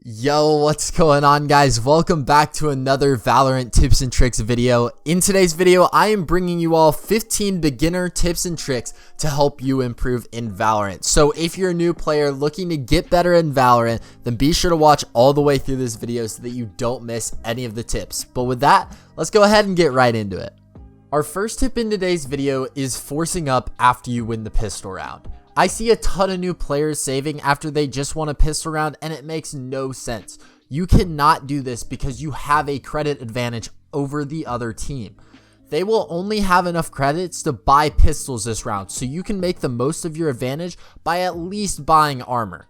Yo, what's going on, guys? Welcome back to another Valorant tips and tricks video. In today's video, I am bringing you all 15 beginner tips and tricks to help you improve in Valorant. So if you're a new player looking to get better in Valorant, then be sure to watch all the way through this video so that you don't miss any of the tips. But with that, let's go ahead and get right into it. Our first tip in today's video is forcing up after you win the pistol round. I see a ton of new players saving after they just won a pistol round, and it makes no sense. You cannot do this because you have a credit advantage over the other team. They will only have enough credits to buy pistols this round, so you can make the most of your advantage by at least buying armor.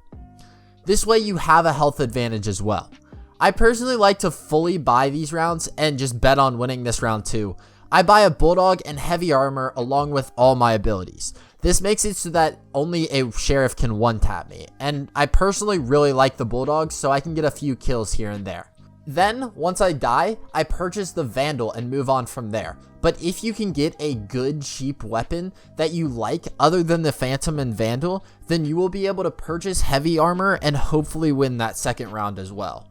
This way you have a health advantage as well. I personally like to fully buy these rounds and just bet on winning this round too. I buy a bulldog and heavy armor along with all my abilities. This makes it so that only a sheriff can one-tap me, and I personally really like the bulldog, so I can get a few kills here and there. Then, once I die, I purchase the vandal and move on from there. But if you can get a good cheap weapon that you like other than the phantom and vandal, then you will be able to purchase heavy armor and hopefully win that second round as well.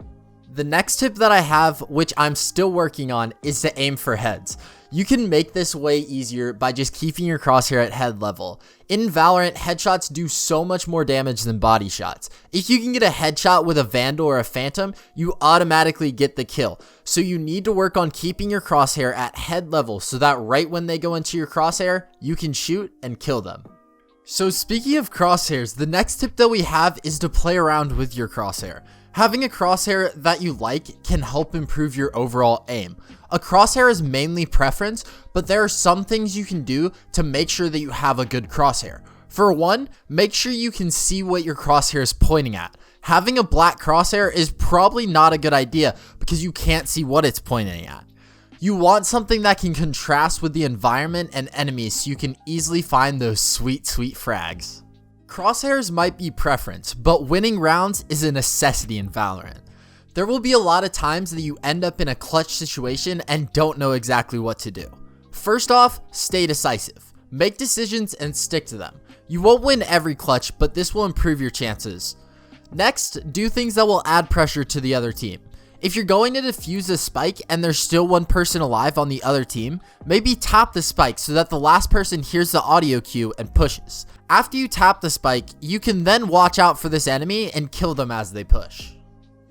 The next tip that I have, which I'm still working on, is to aim for heads. You can make this way easier by just keeping your crosshair at head level. In Valorant, headshots do so much more damage than body shots. If you can get a headshot with a vandal or a phantom, you automatically get the kill. So you need to work on keeping your crosshair at head level so that right when they go into your crosshair, you can shoot and kill them. So speaking of crosshairs, the next tip that we have is to play around with your crosshair. Having a crosshair that you like can help improve your overall aim. A crosshair is mainly preference, but there are some things you can do to make sure that you have a good crosshair. For one, make sure you can see what your crosshair is pointing at. Having a black crosshair is probably not a good idea because you can't see what it's pointing at. You want something that can contrast with the environment and enemies so you can easily find those sweet frags. Crosshairs might be preference, but winning rounds is a necessity in Valorant. There will be a lot of times that you end up in a clutch situation and don't know exactly what to do. First off, stay decisive. Make decisions and stick to them. You won't win every clutch, but this will improve your chances. Next, do things that will add pressure to the other team. If you're going to defuse a spike and there's still one person alive on the other team, maybe tap the spike so that the last person hears the audio cue and pushes. After you tap the spike, you can then watch out for this enemy and kill them as they push.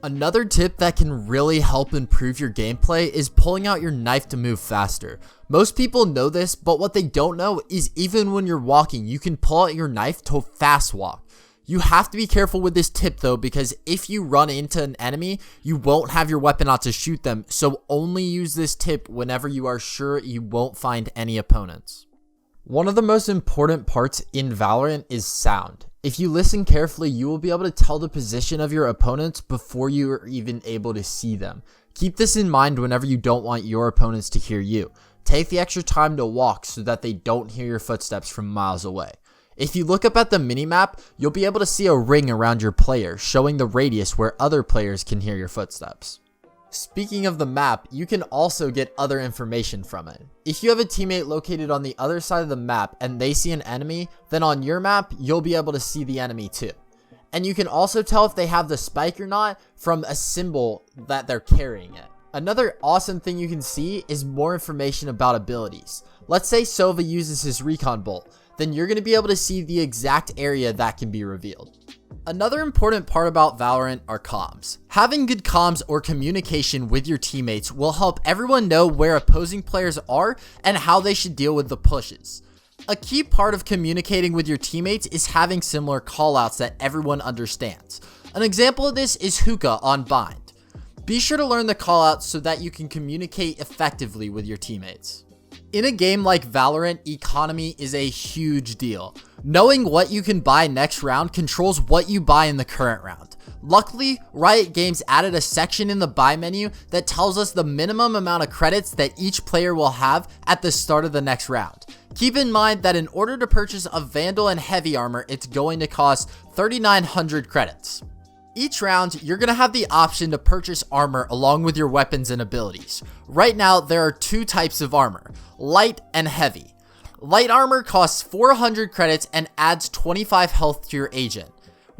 Another tip that can really help improve your gameplay is pulling out your knife to move faster. Most people know this, but what they don't know is even when you're walking, you can pull out your knife to fast walk. You have to be careful with this tip though, because if you run into an enemy, you won't have your weapon out to shoot them, so only use this tip whenever you are sure you won't find any opponents. One of the most important parts in Valorant is sound. If you listen carefully, you will be able to tell the position of your opponents before you are even able to see them. Keep this in mind whenever you don't want your opponents to hear you. Take the extra time to walk so that they don't hear your footsteps from miles away. If you look up at the minimap, you'll be able to see a ring around your player, showing the radius where other players can hear your footsteps. Speaking of the map, you can also get other information from it. If you have a teammate located on the other side of the map and they see an enemy, then on your map, you'll be able to see the enemy too. And you can also tell if they have the spike or not from a symbol that they're carrying it. Another awesome thing you can see is more information about abilities. Let's say Sova uses his recon bolt, then you're going to be able to see the exact area that can be revealed. Another important part about Valorant are comms. Having good comms or communication with your teammates will help everyone know where opposing players are and how they should deal with the pushes. A key part of communicating with your teammates is having similar callouts that everyone understands. An example of this is hookah on Bind. Be sure to learn the callouts so that you can communicate effectively with your teammates. In a game like Valorant, economy is a huge deal. Knowing what you can buy next round controls what you buy in the current round. Luckily, Riot Games added a section in the buy menu that tells us the minimum amount of credits that each player will have at the start of the next round. Keep in mind that in order to purchase a Vandal and Heavy Armor, it's going to cost 3,900 credits. Each round, you're going to have the option to purchase armor along with your weapons and abilities. Right now, there are two types of armor, light and heavy. Light armor costs 400 credits and adds 25 health to your agent,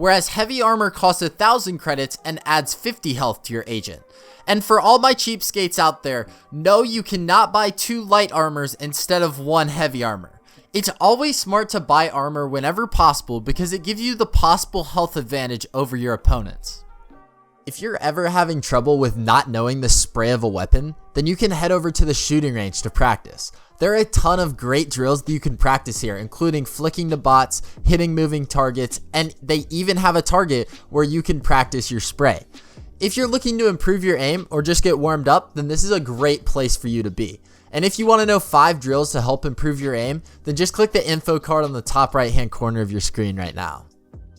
whereas heavy armor costs 1,000 credits and adds 50 health to your agent. And for all my cheapskates out there, no, you cannot buy 2 light armors instead of 1 heavy armor. It's always smart to buy armor whenever possible because it gives you the possible health advantage over your opponents. If you're ever having trouble with not knowing the spray of a weapon, then you can head over to the shooting range to practice. There are a ton of great drills that you can practice here, including flicking the bots, hitting moving targets, and they even have a target where you can practice your spray. If you're looking to improve your aim or just get warmed up, then this is a great place for you to be. And if you want to know 5 drills to help improve your aim, then just click the info card on the top right hand corner of your screen right now.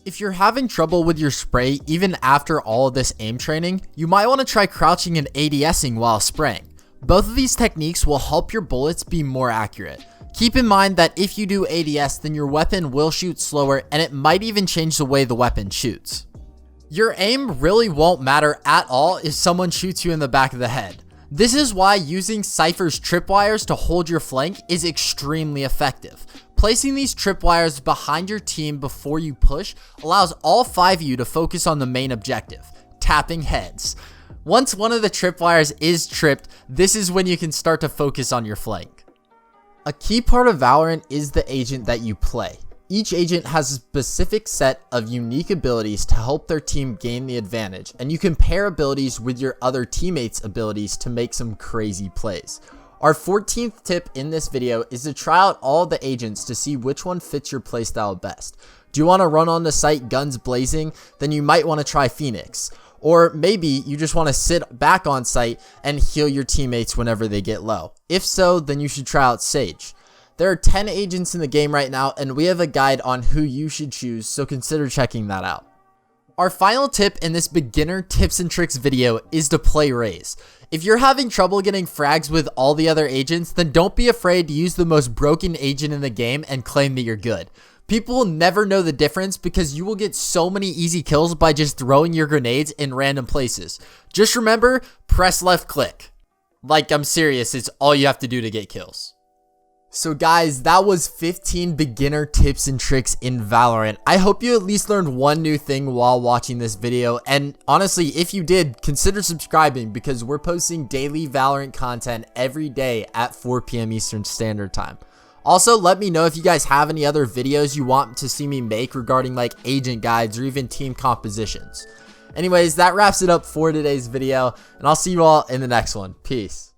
If you're having trouble with your spray even after all of this aim training, you might want to try crouching and ADSing while spraying. Both of these techniques will help your bullets be more accurate. Keep in mind that if you do ADS, then your weapon will shoot slower and it might even change the way the weapon shoots. Your aim really won't matter at all if someone shoots you in the back of the head. This is why using Cypher's tripwires to hold your flank is extremely effective. Placing these tripwires behind your team before you push allows all 5 of you to focus on the main objective, tapping heads. Once one of the tripwires is tripped, this is when you can start to focus on your flank. A key part of Valorant is the agent that you play. Each agent has a specific set of unique abilities to help their team gain the advantage, and you can pair abilities with your other teammates' abilities to make some crazy plays. Our 14th tip in this video is to try out all the agents to see which one fits your playstyle best. Do you want to run on the site guns blazing? Then you might want to try Phoenix. Or maybe you just want to sit back on site and heal your teammates whenever they get low. If so, then you should try out Sage. There are 10 agents in the game right now, and we have a guide on who you should choose, so consider checking that out. Our final tip in this beginner tips and tricks video is to play Raze. If you're having trouble getting frags with all the other agents, then don't be afraid to use the most broken agent in the game and claim that you're good. People will never know the difference because you will get so many easy kills by just throwing your grenades in random places. Just remember, press left click. Like, I'm serious, it's all you have to do to get kills. So guys, that was 15 beginner tips and tricks in Valorant. I hope you at least learned one new thing while watching this video, and honestly, if you did, consider subscribing because we're posting daily Valorant content every day at 4 p.m. Eastern Standard Time. Also, let me know if you guys have any other videos you want to see me make regarding like agent guides or even team compositions. Anyways, that wraps it up for today's video, and I'll see you all in the next one. Peace.